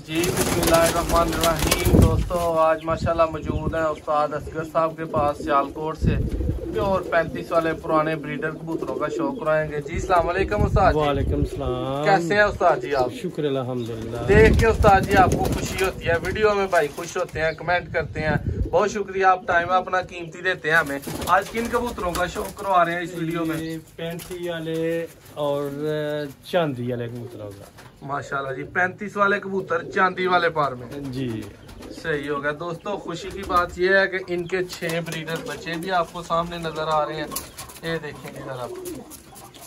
जी बिस्मिल्लाहिर्रहमानिर्रहीम। दोस्तों आज माशाल्लाह मौजूद हैं उस्ताद असगर साहब के पास सियालकोट से प्योर 35 वाले पुराने ब्रीडर कबूतरों का शौक कराएंगे। जी अस्सलाम वालेकुम उस्ताद जी। वालेकुम सलाम। कैसे हैं उस्ताद जी आप? शुक्र अल्हम्दुलिल्लाह। देख के उस्ताद जी आपको खुशी होती है, वीडियो में भाई खुश होते हैं, कमेंट करते हैं, बहुत शुक्रिया, आप टाइम अपना कीमती देते हैं हमें। आज किन कबूतरों का शौक करवा रहे हैं इस वीडियो में? 35 वाले और चांदी वाले कबूतरों का। माशाल्लाह जी 35 वाले कबूतर चांदी वाले पार में जी सही हो गया। दोस्तों खुशी की बात यह है कि इनके 6 ब्रीडर बच्चे भी आपको सामने नजर आ रहे हैं। ये देखें इधर आप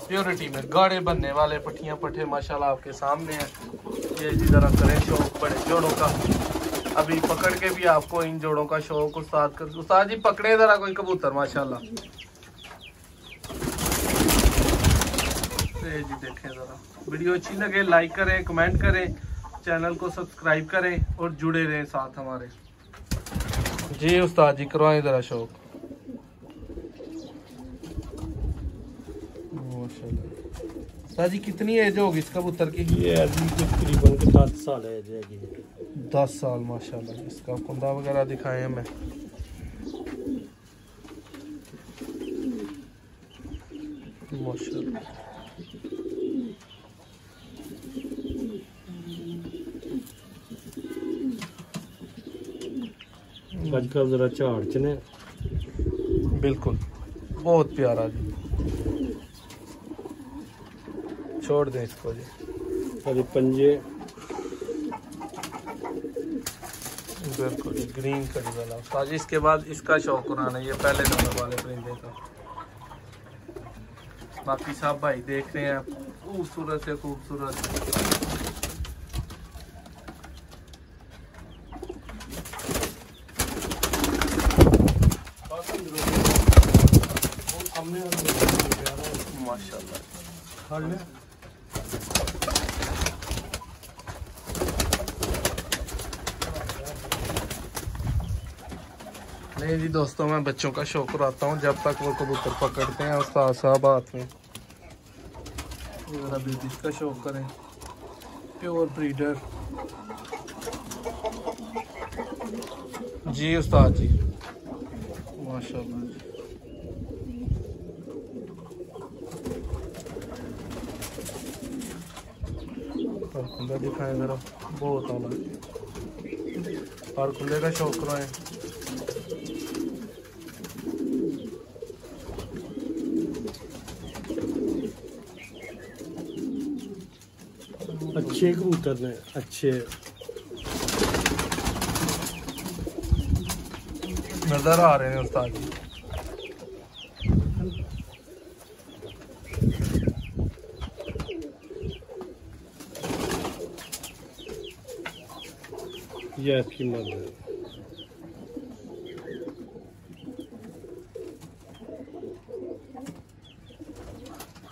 प्योरिटी में गाढ़े बनने वाले पट्टियां पट्टे माशाल्लाह आपके सामने हैं। ये जी जरा करें शौक बड़े जोड़ों का, अभी पकड़ के भी आपको इन जोड़ों का शौक उस्ताद जी पकड़े जरा कोई कबूतर माशाल्लाह। ये जी देखें जरा, वीडियो अच्छी लगे लाइक करें, कमेंट करें, चैनल को सब्सक्राइब करें और जुड़े रहें साथ हमारे। जी उस्ताद जी करवाएं जरा शौक। माशाल्लाह उस्ताद जी कितनी एज होगी इस कबूतर की? ये अभी तकरीबन 10 साल है जाएगी। 10 साल माशाल्लाह। इसका कुंदा वगैरह दिखाएं हमें। माशाल्लाह आजकल जरा झाड़ च ने बिल्कुल बहुत प्यारा जी। छोड़ दें इसको जी। अरे पंजे बिल्कुल ग्रीन करी वाला उस्ताद जी। इसके बाद इसका शौक कराना, ये पहले नंबर वाले परिंदे का। बाकी सब भाई देख रहे हैं खूबसूरत से खूबसूरत। माशाल्लाह नहीं जी दोस्तों, मैं बच्चों का शौक कराता हूँ जब तक वो कबूतर पकड़ते हैं उस्ताद साहब हाथ में। अभी इसका शौक करें प्योर ब्रीडर। जी उस्ताद जी माशाल्लाह जी। कुंदा दिखाएं जरा, बहुत आला और कुंदे का शौक कराएं। अच्छे कबूतर ने अच्छे नजर आ रहे हैं उस्ताद जी। ये आपकी मर्जी है।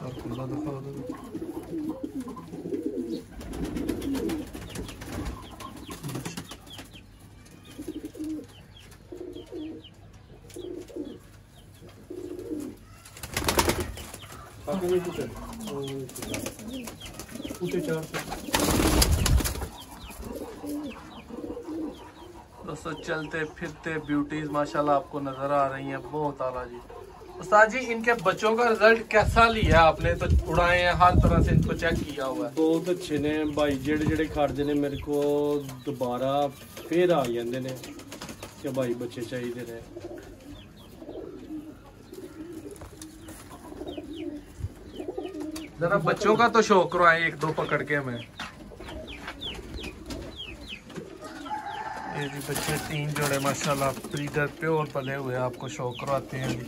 और कुंदा दिखाओ जरा। दोस्तों चलते फिरते ब्यूटीज माशाल्लाह आपको नजर आ रही हैं, बहुत आला जी। उस्ताद जी इनके बच्चों का रिजल्ट कैसा लिया आपने? तो उड़ाए हैं, हर तरह से इनको चेक किया हुआ है। बहुत अच्छे ने भाई, जेड़े जेड़े खड़ते ने मेरे को दोबारा फिर आ जाते ने कि भाई बच्चे चाहिए ने। जरा बच्चों का तो शौक करवाएं एक दो पकड़ के हमें। ये जी बच्चे 3 जोड़े माशाल्लाह ब्रीडर प्योर पले हुए आपको शौक करवाते हैं जी।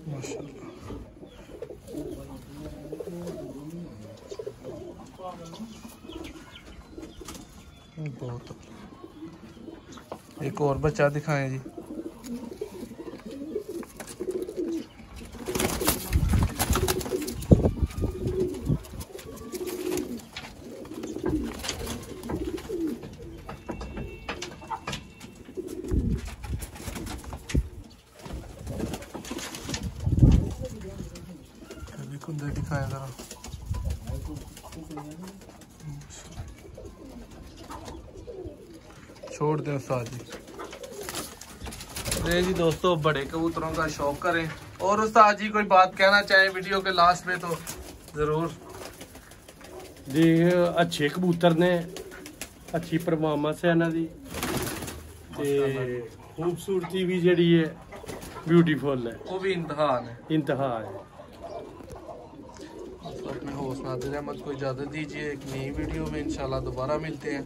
माशाल्लाह बहुत। एक और बच्चा दिखाएं जी। कुंदे दिखाया जरा। छोड़ दें उस्ताद जी। जी दोस्तों, बड़े कबूतरों का शौक करें। और उस्ताद जी कोई बात कहना चाहें वीडियो के लास्ट में तो जरूर जी। अच्छे कबूतर ने, अच्छी परफॉर्मेंस है इन्हां दी ते खूबसूरती भी जड़ी है ब्यूटीफुल है, वो भी इम्तिहान है। इंतहा है। अपने होस्ट नादिर अहमद को इजाज़त दीजिए। एक नई वीडियो में इंशाल्लाह दोबारा मिलते हैं।